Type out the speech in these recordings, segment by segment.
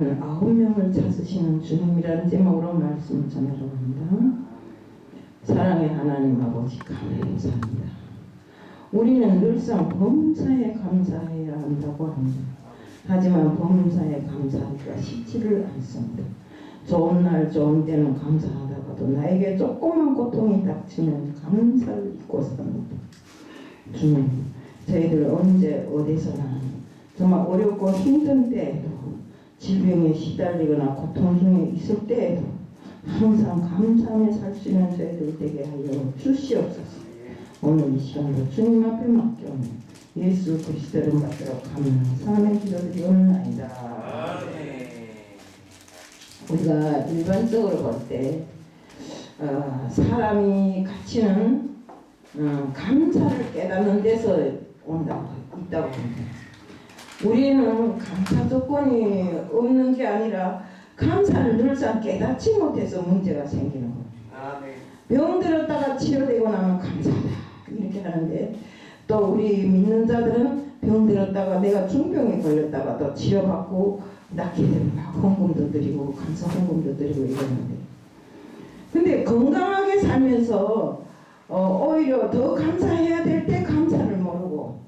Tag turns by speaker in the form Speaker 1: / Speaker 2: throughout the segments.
Speaker 1: 9명을 찾으시는 주님이라는 제목으로 말씀을 전하려고 합니다. 사랑의 하나님 아버지 감사합니다. 우리는 늘상 범사에 감사해야 한다고 합니다. 하지만 범사에 감사하기가 쉽지를 않습니다. 좋은 날 좋은 때는 감사하다가도 나에게 조그만 고통이 닥치면 감사를 잊고 삽니다. 주님, 저희들 언제 어디서나 정말 어렵고 힘든 때에도 질병에 시달리거나 고통 중에 있을 때에도 항상 감사하며 살 수 있는 저희들 되게 하여 주시옵소서. 오늘 이 시간도 주님 앞에 맡겨오며 예수 그리스도를 받들어 감사하며 기도드리옵나이다. 우리가 일반적으로 볼 때 사람이 가치는 감사를 깨닫는 데서 있다고 합니다. 우리는 감사 조건이 없는 게 아니라 감사를 늘상 깨닫지 못해서 문제가 생기는 거예요. 병 들었다가 치료되고 나면 감사하다 이렇게 하는데, 또 우리 믿는 자들은 병 들었다가 내가 중병에 걸렸다가 또 치료받고 낫게 되면 막 헌금도 드리고 감사 헌금도 드리고 이러는데, 근데 건강하게 살면서 오히려 더 감사해야 될 때 감사를 모르고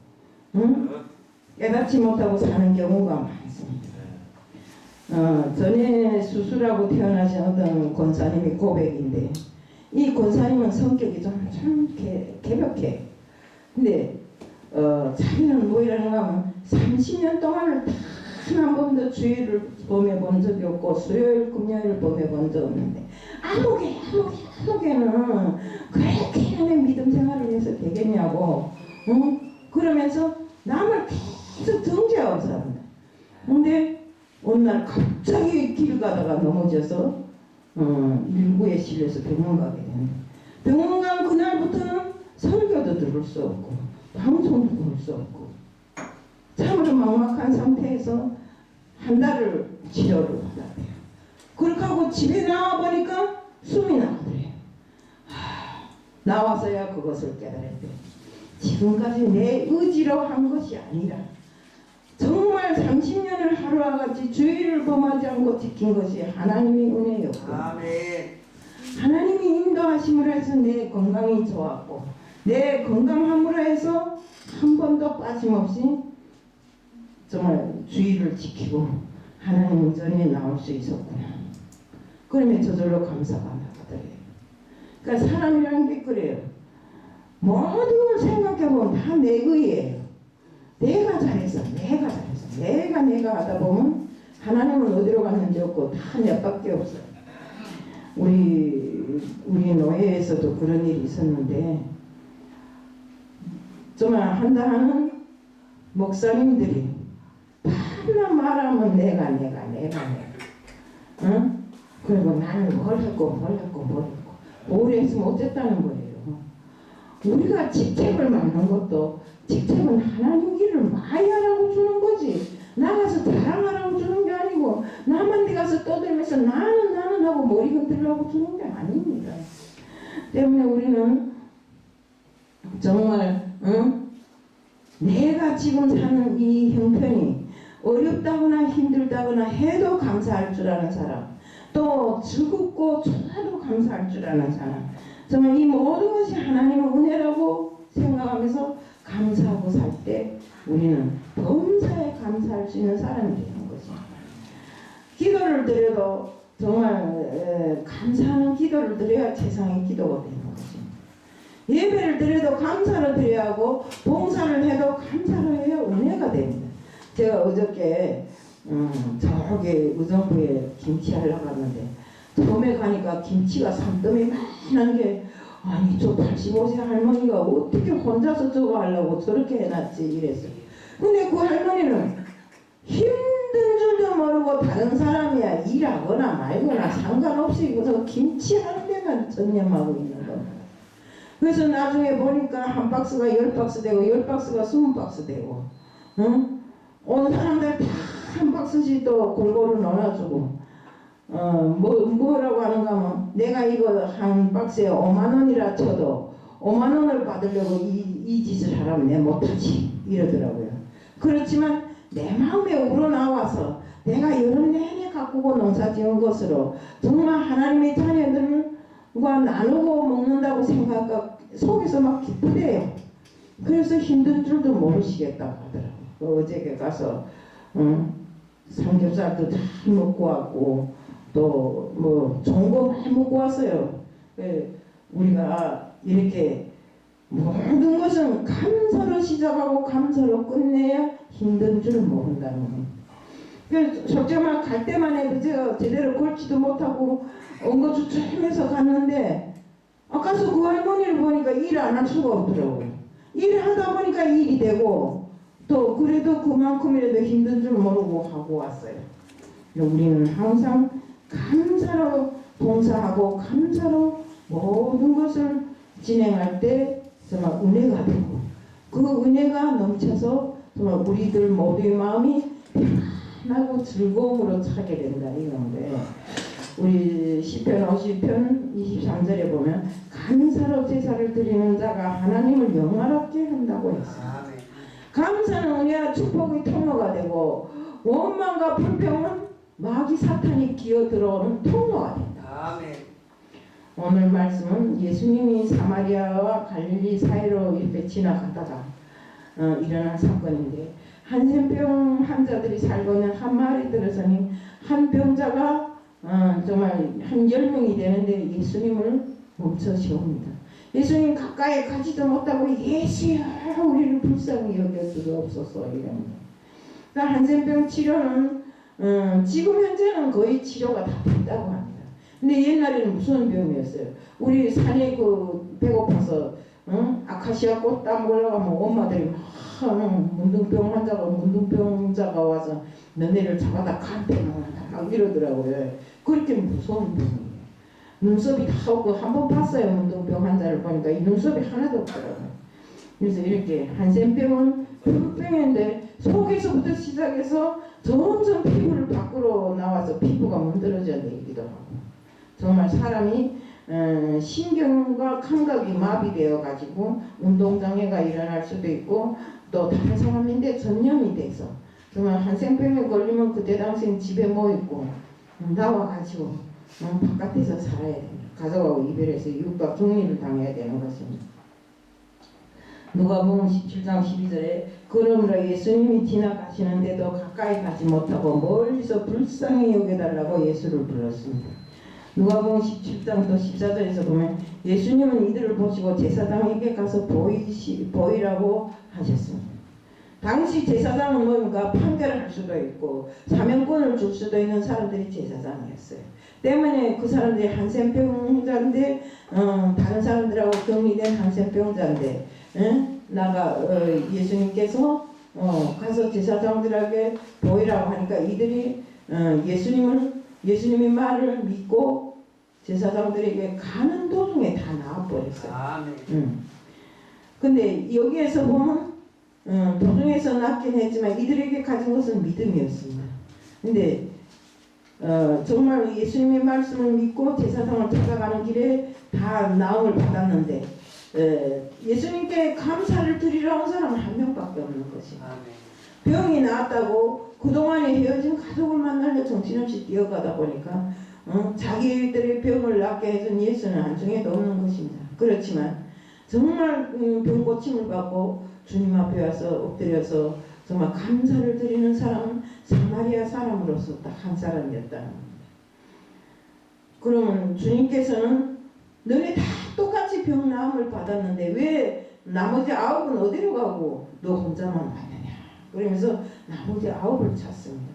Speaker 1: 깨닫지 못하고 사는 경우가 많습니다. 전에 수술하고 태어나신 어떤 권사님이 고백인데, 이 권사님은 성격이 참 개벽해. 근데 자기는 뭐 이러는가 하면 30년 동안을 단 한 번도 주일을 범해 본 적이 없고 수요일 금요일 범해 본 적 없는데 아무개는 그렇게 내 믿음 생활을 해서 되겠냐고 그러면서 남을 계속 정죄하고 살았다. 근데 어느 날 갑자기 길 가다가 넘어져서 일부에 실려서 병원 가게 되는데, 병원 간 그날부터는 설교도 들을 수 없고 방송도 들을 수 없고 참으로 막막한 상태에서 한 달을 치료를 받았대요. 그렇게 하고 집에 나와보니까 숨이 나오더래요. 나와서야 그것을 깨달았대요. 지금까지 내 의지로 한 것이 아니라 정말 30년을 하루와 같이 주의를 범하지 않고 지킨 것이 하나님의 은혜였고, 하나님이 인도하심으로 해서 내 건강이 좋았고, 내 건강함으로 해서 한 번도 빠짐없이 정말 주의를 지키고 하나님 전에 나올 수 있었구나. 그러면 저절로 감사가 나가더래요. 그러니까 사람이라는 게 그래요. 모든 걸 생각해보면 다 내 의예요. 내가 잘해서 내가 하다 보면 하나님은 어디로 갔는지 없고 다 내밖에 없어요. 우리 노예에서도 그런 일이 있었는데, 정말 한다 하는 목사님들이 밤낮 말하면 내가 응? 그리고 나는 뭘 했고 뭘 했으면 어쨌다는 거예요. 우리가 직책을 맡는 것도 직책은 하나님 길을 많이 하라고 주는 거지, 나가서 자랑하라고 주는 게 아니고 나만 데 가서 떠들면서 나는 하고 머리 흔들라고 주는 게 아닙니다. 때문에 우리는 정말 내가 지금 사는 이 형편이 어렵다거나 힘들다거나 해도 감사할 줄 아는 사람, 또 즐겁고 좋아도 감사할 줄 아는 사람, 정말 이 모든 것이 하나님의 은혜라고 생각하면서 감사하고 살 때 우리는 범사에 감사할 수 있는 사람이 되는 거죠. 기도를 드려도 정말 감사하는 기도를 드려야 세상의 기도가 되는 거죠. 예배를 드려도 감사를 드려야 하고, 봉사를 해도 감사를 해야 은혜가 됩니다. 제가 어저께 저기 의정부에 김치하러 갔는데, 처음에 가니까 김치가 산더미 많은 게, 아니 저 85세 할머니가 어떻게 혼자서 저거 하려고 저렇게 해놨지 이랬어요. 근데 그 할머니는 힘든 줄도 모르고 다른 사람이야 일하거나 말거나 상관없이 그저 김치 하는 데만 전념하고 있는 겁니다. 그래서 나중에 보니까 한 박스가 10박스 되고 10박스가 20박스 되고, 온 사람들 다 한 박스씩 또 골고루 넣어주고, 뭐라고 하는가 하면, 내가 이거 한 박스에 5만원이라 쳐도 5만원을 받으려고 이 짓을 하라면 내가 못하지 이러더라고요. 그렇지만 내 마음에 우러나와서 내가 여름 내내 가꾸고 농사 지은 것으로 정말 하나님의 자녀들과 나누고 먹는다고 생각하고 속에서 막 기쁘대요. 그래서 힘든 줄도 모르시겠다고 하더라고요. 어제 가서 삼겹살도 다 먹고 왔고 또 뭐 좋은 거 많이 먹고 왔어요. 우리가 이렇게 모든 것은 감사로 시작하고 감사로 끝내야 힘든 줄 모른다는 거예요. 솔직히 말 갈 때만 해도 제가 제대로 걸지도 못하고 엉거주춤해서 갔는데 아까서 그 할머니를 보니까 일 안 할 수가 없더라고요. 일을 하다 보니까 일이 되고 또 그래도 그만큼이라도 힘든 줄 모르고 하고 왔어요. 우리는 항상 감사로 봉사하고 감사로 모든 것을 진행할 때 정말 은혜가 되고 그 은혜가 넘쳐서 정말 우리들 모두의 마음이 편안하고 즐거움으로 차게 된다 이건데 우리 시편 50편 23절에 보면 감사로 제사를 드리는 자가 하나님을 영화롭게 한다고 했어요. 감사는 우리가 축복의 통로가 되고 원망과 불평은 마귀 사탄이 기어들어오는 통로가 된다. 오늘 말씀은 예수님이 사마리아와 갈릴리 사이로 이렇게 지나가다가 일어난 사건인데 한센병 환자들이 살고 있는 한 마을에 들어서니 한 병자가 정말 한 10명이 되는데 예수님을 멈춰 세웁니다. 예수님 가까이 가지도 못하고 예수야 우리를 불쌍히 여겨주옵소서 이럽니다. 그러니까 한센병 치료는 지금 현재는 거의 치료가 다 됐다고 합니다. 근데 옛날에는 무슨 병이었어요? 우리 산에 배고파서 아카시아 꽃 따 먹으려고 하면 엄마들이 막 문둥병 환자가 문둥병자가 와서 너네를 잡아다 간대 막 이러더라고요. 그렇게 무서운 병이에요. 눈썹이 다 없고 한번 봤어요. 문둥병 환자를 보니까 이 눈썹이 하나도 없더라고요. 그래서 이렇게 한센병은 혈병인데 속에서부터 시작해서 점점 피부를 밖으로 나와서 피부가 문드러져 내리기도 하고 정말 사람이 신경과 감각이 마비되어 가지고 운동장애가 일어날 수도 있고 또 다른 사람인데 전염이 돼서 정말 한센병에 걸리면 그때 당시엔 집에 뭐 있고 나와가지고 바깥에서 살아야 됩니다. 가족하고 이별해서 이웃과 격리를 당해야 되는 것입니다. 누가복음 17장 12절에 그러므로 예수님이 지나가시는데도 가까이 가지 못하고 멀리서 불쌍히 여겨달라고 예수를 불렀습니다. 누가복음 17장 또 14절에서 보면 예수님은 이들을 보시고 제사장에게 가서 보이라고 하셨습니다. 당시 제사장은 뭡니까? 판결을 할 수도 있고 사명권을 줄 수도 있는 사람들이 제사장이었어요. 때문에 그 사람들이 한센병자인데 다른 사람들하고 격리된 한센병자인데 예수님께서 가서 제사장들에게 보이라고 하니까 이들이 예수님의 말을 믿고 제사장들에게 가는 도중에 다 나와버렸어요. 근데 여기에서 보면 도중에서 낫긴 했지만 이들에게 가진 것은 믿음이었습니다. 근데 정말 예수님의 말씀을 믿고 제사장을 찾아가는 길에 다 나음을 받았는데 예수님께 감사를 드리러 온 사람은 한 명밖에 없는 것이. 병이 나았다고 그동안에 헤어진 가족을 만나려 정신없이 뛰어가다 보니까 자기들의 병을 낫게 해준 예수는 한중에도 없는 것입니다. 그렇지만 정말 병 고침을 받고 주님 앞에 와서 엎드려서 정말 감사를 드리는 사람은 사마리아 사람으로서 딱 한 사람이었다는 겁니다. 그러면 주님께서는 너네 다 똑같이 병 나음을 받았는데 왜 나머지 9은 어디로 가고 너 혼자만 왔느냐 그러면서 나머지 9을 찾습니다.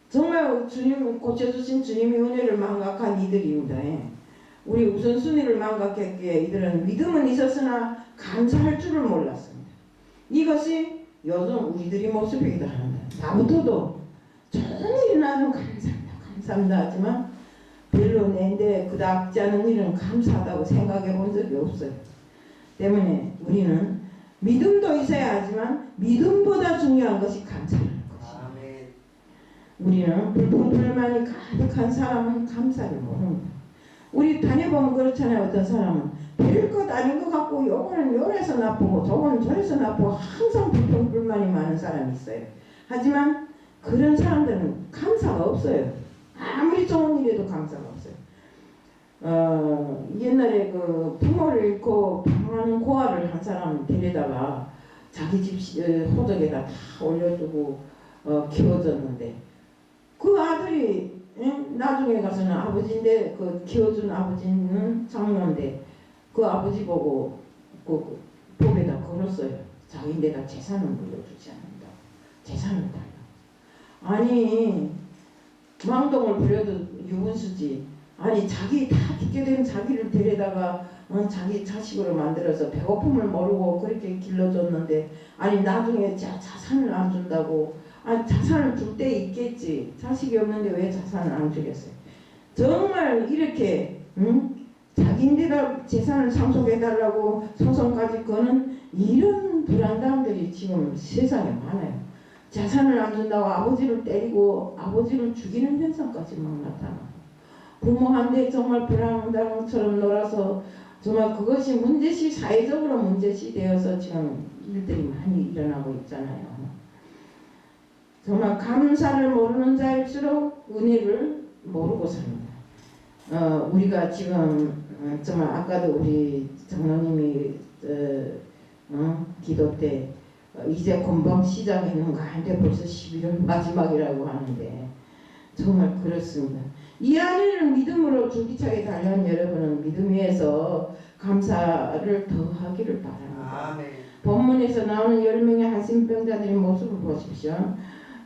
Speaker 1: 정말 주님 고쳐주신 주님의 은혜를 망각한 이들입니다. 우리 우선순위를 망각했기에 이들은 믿음은 있었으나 감사할 줄을 몰랐습니다. 이것이 요즘 우리들의 모습이기도 합니다. 나부터도 좋은 일이 나면 감사합니다 하지만 별로 내인데 그닥지 않은 일은 감사하다고 생각해 본 적이 없어요. 때문에 우리는 믿음도 있어야 하지만 믿음보다 중요한 것이 감사하는 것입니다. 우리는 불평불만이 가득한 사람은 감사를 모릅니다. 우리 다녀보면 그렇잖아요. 어떤 사람은 별것 아닌 것 같고 요거는 요래서 나쁘고 저거는 저래서 나쁘고 항상 불평불만이 많은 사람이 있어요. 하지만 그런 사람들은 감사가 없어요. 아무리 좋은 일에도 감사가 없어요. 옛날에 그 부모를 잃고 방황하는 고아를 한 사람 데려다가 자기 집 호적에다 다 올려주고 키워줬는데 그 아들이 나중에 가서는 아버지인데 그 키워준 아버지는 장로인데 그 아버지 보고 그 법에다 걸었어요. 자기네가 재산을 물려주지 않는다. 재산을 달라. 아니 망동을 부려도 유분수지. 아니 자기 다 죽게 되면 자기를 데려다가 자기 자식으로 만들어서 배고픔을 모르고 그렇게 길러줬는데 아니 나중에 자산을 안 준다고. 아니 자산을 줄 때 있겠지. 자식이 없는데 왜 자산을 안 주겠어요. 정말 이렇게 자기인데다 재산을 상속해달라고 소송까지 거는 이런 불안당들이 지금 세상에 많아요. 재산을 안 준다고 아버지를 때리고 아버지를 죽이는 현상까지 막 나타나고 부모한테 정말 불안당처럼 놀아서 정말 그것이 문제시 사회적으로 문제시 되어서 지금 일들이 많이 일어나고 있잖아요. 정말 감사를 모르는 자일수록 은혜를 모르고 삽니다. 우리가 지금 정말 아까도 우리 장로님이 기도 때 이제 금방 시작했는가 한데 벌써 11월 마지막이라고 하는데 정말 그렇습니다. 이 안에는 믿음으로 줄기차게 달려온 여러분은 믿음 위에서 감사를 더 하기를 바랍니다. 아멘. 본문에서 나오는 10명의 한신병자들의 모습을 보십시오.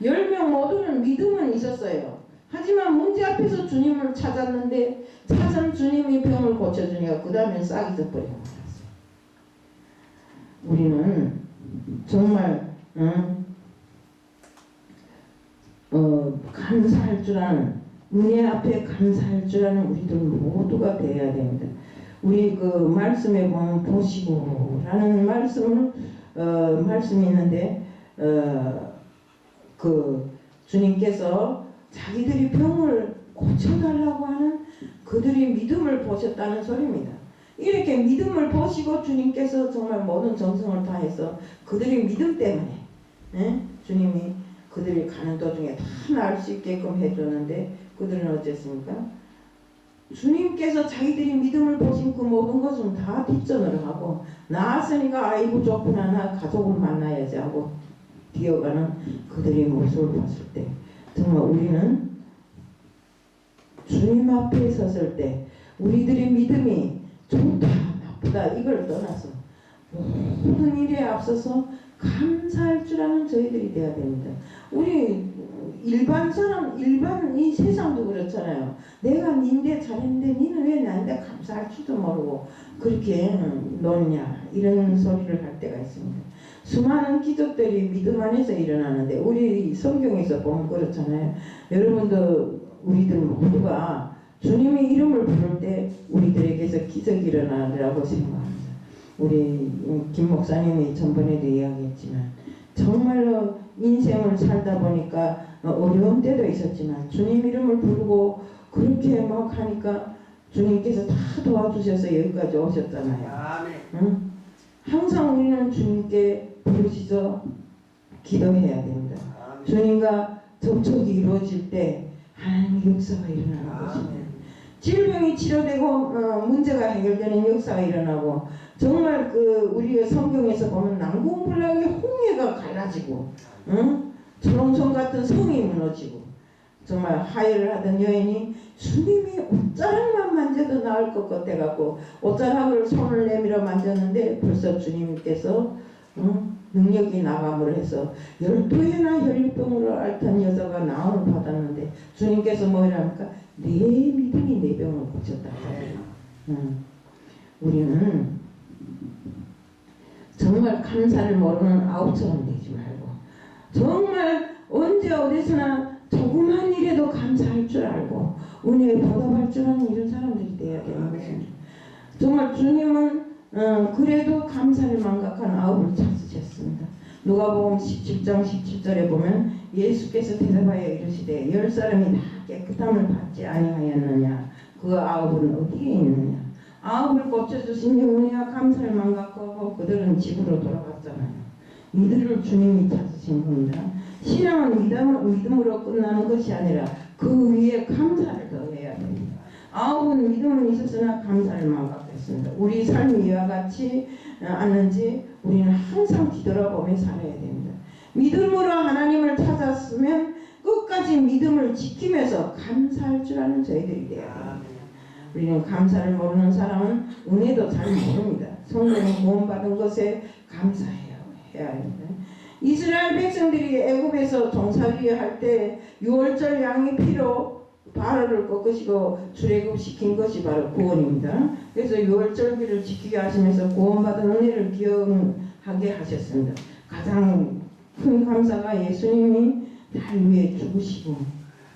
Speaker 1: 10명 모두는 믿음은 있었어요. 하지만 문제 앞에서 주님을 찾았는데 찾은 주님이 병을 고쳐주니까 그 다음엔 싹이 져버리고 말았어요. 우리는 정말 감사할 줄 아는 은혜 앞에 감사할 줄 아는 우리들 모두가 되어야 됩니다. 우리 그 말씀에 보면 보시고라는 말씀이 있는데 그 주님께서 자기들이 병을 고쳐달라고 하는 그들이 믿음을 보셨다는 소리입니다. 이렇게 믿음을 보시고 주님께서 정말 모든 정성을 다해서 그들의 믿음 때문에 주님이 그들이 가는 도중에 다 나을 수 있게끔 해줬는데 그들은 어쨌습니까? 주님께서 자기들이 믿음을 보신 그 모든 것은 다 뒷전으로 하고 나았으니까 아이고 좋구나 나 가족을 만나야지 하고 뛰어가는 그들의 모습을 봤을 때 정말 우리는 주님 앞에 섰을 때 우리들의 믿음이 좋다 나쁘다 이걸 떠나서 모든 일에 앞서서 감사할 줄 아는 저희들이 돼야 됩니다. 우리 일반 이 세상도 그렇잖아요. 내가 니인데 잘했는데 니는 왜 나한테 감사할 줄도 모르고 그렇게 노냐 이런 소리를 할 때가 있습니다. 수많은 기적들이 믿음 안에서 일어나는데 우리 성경에서 보면 그렇잖아요. 여러분도 우리들 모두가 주님의 이름을 부를 때 우리들에게서 기적이 일어나리라고 생각합니다. 우리 김 목사님이 전번에도 이야기했지만 정말로 인생을 살다 보니까 어려운 때도 있었지만 주님 이름을 부르고 그렇게 막 하니까 주님께서 다 도와주셔서 여기까지 오셨잖아요. 응? 항상 우리는 주님께 부르시죠. 기도해야 됩니다. 주님과 접촉이 이루어질 때 하나님의 역사가 일어나는 것입니다. 질병이 치료되고 문제가 해결되는 역사가 일어나고 정말 그 우리가 성경에서 보면 난공불락의 홍해가 갈라지고 초롱성 같은 성이 무너지고 정말 하혈을 하던 여인이 주님이 옷자락만 만져도 나을 것 같아갖고 옷자락을 손을 내밀어 만졌는데 벌써 주님께서 능력이 나감을 해서 12해나 혈류병으로 앓던 여자가 나음을 받았는데 주님께서 뭐라합니까? 내 믿음이 내 병을 고쳤다. 우리는 정말 감사를 모르는 아웃처럼 되지 말고 정말 언제 어디서나 조그만 일에도 감사할 줄 알고 은혜에 보답할 줄 아는 이런 사람들이 돼야 되는 것입니다. 정말 주님은 그래도 감사를 망각한 아홉을 찾으셨습니다. 누가복음 17장 17절에 보면 예수께서 대답하여 이르시되 10사람이 다 깨끗함을 받지 아니하였느냐 그 아홉은 어디에 있느냐. 아홉을 고쳐주신 은혜와 감사를 망각하고 그들은 집으로 돌아갔잖아요. 이들을 주님이 찾으신 겁니다. 신앙은 믿음으로 끝나는 것이 아니라 그 위에 감사를 더해야 됩니다. 아홉은 믿음은 있었으나 감사를만 받겠습니다. 우리 삶이 이와 같이 않는지 우리는 항상 뒤돌아보며 살아야 됩니다. 믿음으로 하나님을 찾았으면 끝까지 믿음을 지키면서 감사할 줄 아는 저희들이 되어야 됩니다. 우리는 감사를 모르는 사람은 은혜도 잘 모릅니다. 성령이 구원받은 것에 감사해야 합니다. 이스라엘 백성들이 애굽에서 종살이 할 때 유월절 양의 피로 바로를 꺾으시고 출애굽시킨 것이 바로 구원입니다. 그래서 유월절기를 지키게 하시면서 구원받은 은혜를 기억하게 하셨습니다. 가장 큰 감사가 예수님이 날 위해 죽으시고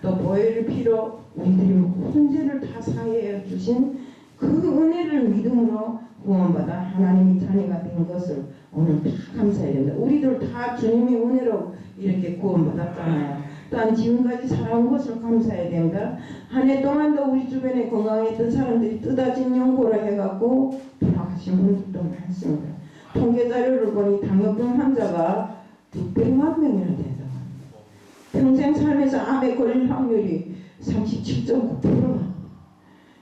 Speaker 1: 또 보혈의 피로 우리들이 모든 죄를 다 사해 주신 그 은혜를 믿음으로 구원받아 하나님의 자녀가 된 것을 오늘 다 감사해야 된다. 우리들 다 주님의 은혜로 이렇게 구원받았잖아요. 또한 지금까지 살아온 것을 감사해야 된다. 한 해 동안도 우리 주변에 건강했던 사람들이 뜨다진 연고로 해갖고 돌아가신 분들도 많습니다. 통계 자료를 보니 당뇨병 환자가 600만 명이나 된다. 평생 살면서 암에 걸릴 확률이 37.9%.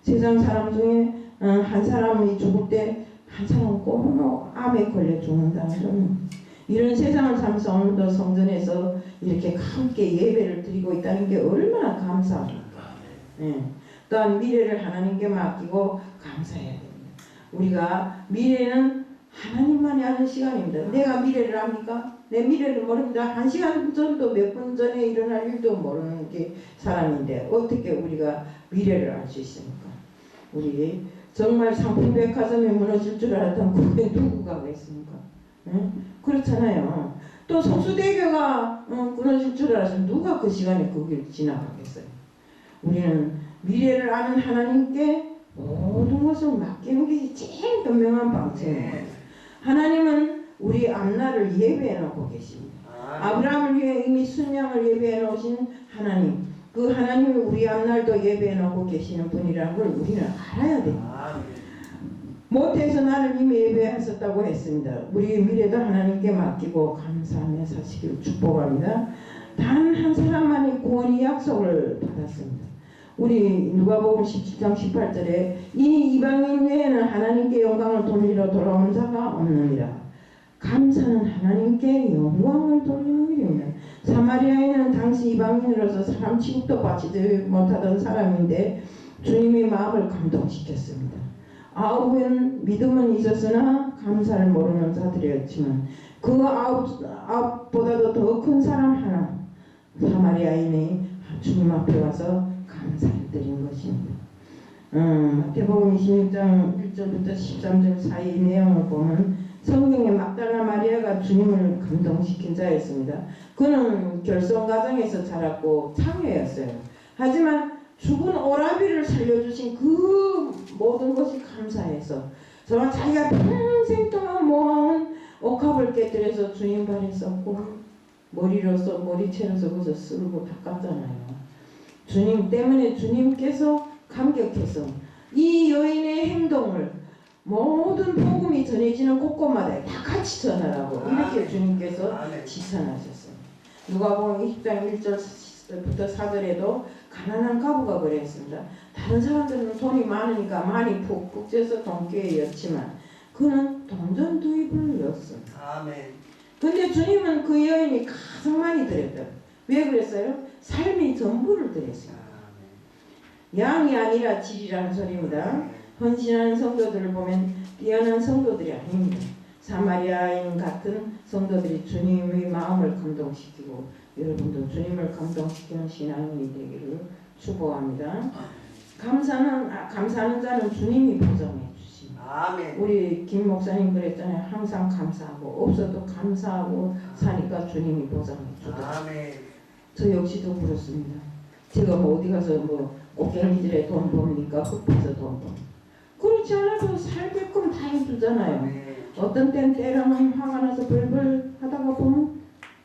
Speaker 1: 세상 사람 중에 한 사람이 죽을 때 한 사람은 꼭 암에 걸려 죽는다는 점. 이런 세상을 살면서 오늘도 성전에서 이렇게 함께 예배를 드리고 있다는 게 얼마나 감사합니까. 예. 또한 미래를 하나님께 맡기고 감사해야 됩니다. 우리가 미래는 하나님만이 아는 시간입니다. 내가 미래를 압니까? 내 미래를 모릅니다. 1시간 전도 몇 분 전에 일어날 일도 모르는 게 사람인데 어떻게 우리가 미래를 알 수 있습니까? 우리 정말 상품백화점이 무너질 줄 알았던 그게 누구가 그랬습니까? 응? 그렇잖아요. 또 성수대교가 무너질 줄 알았으면 누가 그 시간에 거기를 지나가겠어요? 우리는 미래를 아는 하나님께 모든 것을 맡기는 게 제일 현명한 방법입니다. 하나님은 우리 앞날을 예배해 놓고 계십니다. 아브라함을 위해 이미 순양을 예배해 놓으신 하나님, 그 하나님이 우리 앞날도 예배해 놓고 계시는 분이라는 걸 우리는 알아야 됩니다. 모태에서 나를 이미 예배하셨다고 했습니다. 우리의 미래도 하나님께 맡기고 감사하며 사시기를 축복합니다. 단 한 사람만이 구원의 약속을 받았습니다. 우리 누가복음 17장 18절에 이 이방인 외에는 하나님께 영광을 돌리러 돌아온 자가 없느니라. 감사는 하나님께 영광을 돌리는 일입니다. 사마리아인은 당시 이방인으로서 사람 취급도 받지 못하던 사람인데 주님의 마음을 감동시켰습니다. 아홉은 믿음은 있었으나 감사를 모르는 자들이었지만 그 아홉보다도 더 큰 사람 하나, 사마리아인이 주님 앞에 와서 감사를 드린 것입니다. 마태복음 26장 1절부터 13절 사이 내용을 보면 성경에 막달라 마리아가 주님을 감동시킨 자였습니다. 그는 결손 가정에서 자랐고 창녀였어요. 하지만 죽은 오라비를 살려주신 그 모든 것이 감사해서 정말 자기가 평생 동안 모아온 옥합을 깨뜨려서 주님 발에 쏟고 머리채로서 그저 쓸고 닦았잖아요. 주님 때문에 주님께서 감격해서 이 여인의 행동을 모든 복음이 전해지는 곳곳마다 다 같이 전하라고 이렇게 주님께서 지선하셨어요. 누가복음 20장 1절부터 4절에도 가난한 가부가 그랬습니다. 다른 사람들은 돈이 많으니까 많이 푹푹 쪄서 돈꾀에 였지만 그는 동전 2입을 였습니다. 근데 주님은 그 여인이 가장 많이 드렸다. 왜 그랬어요? 삶의 전부를 드렸어요. 양이 아니라 질이라는 소리입니다. 헌신하는 성도들을 보면 뛰어난 성도들이 아닙니다. 사마리아인 같은 성도들이 주님의 마음을 감동시키고 여러분도 주님을 감동시키는 신앙인이 되기를 축복합니다. 감사하는 자는 주님이 보장해 주십니다. 우리 김 목사님 그랬잖아요. 항상 감사하고 없어도 감사하고 사니까 주님이 보장해 주더라. 저 역시도 그렇습니다. 제가 뭐 어디 가서 뭐 꽃갱이들에 돈 법니까? 흡해서 돈 법. 그렇지 않아도 살게끔 다 해주잖아요. 어떤 땐 때로는 화가 나서 벌벌 하다가 보면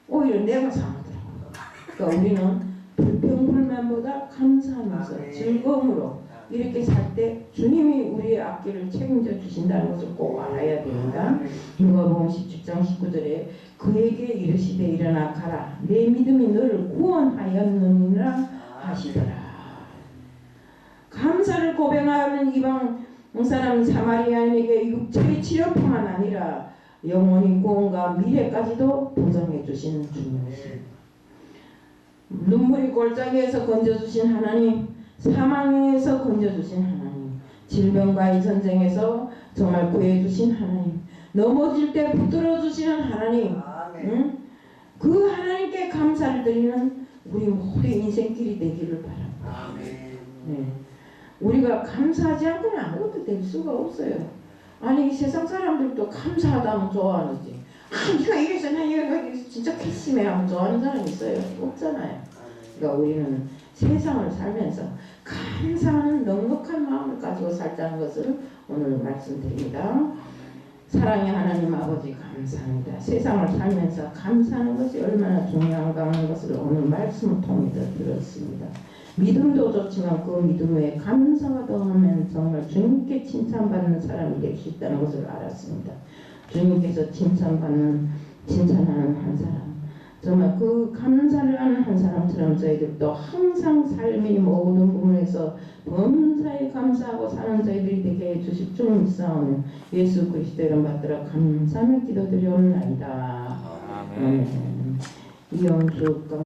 Speaker 1: 오히려 내가 상하더라고요. 그러니까 우리는 불평불만보다 감사하면서 즐거움으로 이렇게 살 때 주님이 우리의 앞길을 책임져 주신다는 것을 꼭 알아야 됩니다. 누가복음 17장 19절에 그에게 이르시되 일어나 가라 내 믿음이 너를 구원하였느니라 하시더라. 감사를 고백하는 이방 사람 사마리아인에게 육체의 치료뿐만 아니라 영원히 구원과 미래까지도 보장해 주시는 주님이십니다. 눈물이 골짜기에서 건져주신 하나님, 사망에서 건져주신 하나님, 질병과의 전쟁에서 정말 구해주신 하나님, 넘어질 때 붙들어주시는 하나님, 응? 그 하나님께 감사를 드리는 우리 모두 인생길이 되기를 바랍니다. 네. 우리가 감사하지 않고는 아무것도 될 수가 없어요. 아니 세상 사람들도 감사하다면 좋아하는지 네가 이래서 나 이래서 진짜 괘씸해 하면 좋아하는 사람이 있어요? 없잖아요. 그러니까 우리는 세상을 살면서 감사하는 넉넉한 마음을 가지고 살자는 것을 오늘 말씀드립니다. 사랑의 하나님 아버지 감사합니다. 세상을 살면서 감사하는 것이 얼마나 중요한가 하는 것을 오늘 말씀을 통해 들었습니다. 믿음도 좋지만 그 믿음 외에 감사가 더하면 정말 주님께 칭찬받는 사람이 될 수 있다는 것을 알았습니다. 주님께서 칭찬하는 한 사람, 정말 그 감사를 하는 한 사람처럼 저희들도 항상 삶의 모든 부분에서 범사에 감사하고 사는 저희들이 되게 해주실 줄 믿사오며 예수 그리스도 이름 받들어 감사하며 기도드리옵나이다. 아멘. 이영주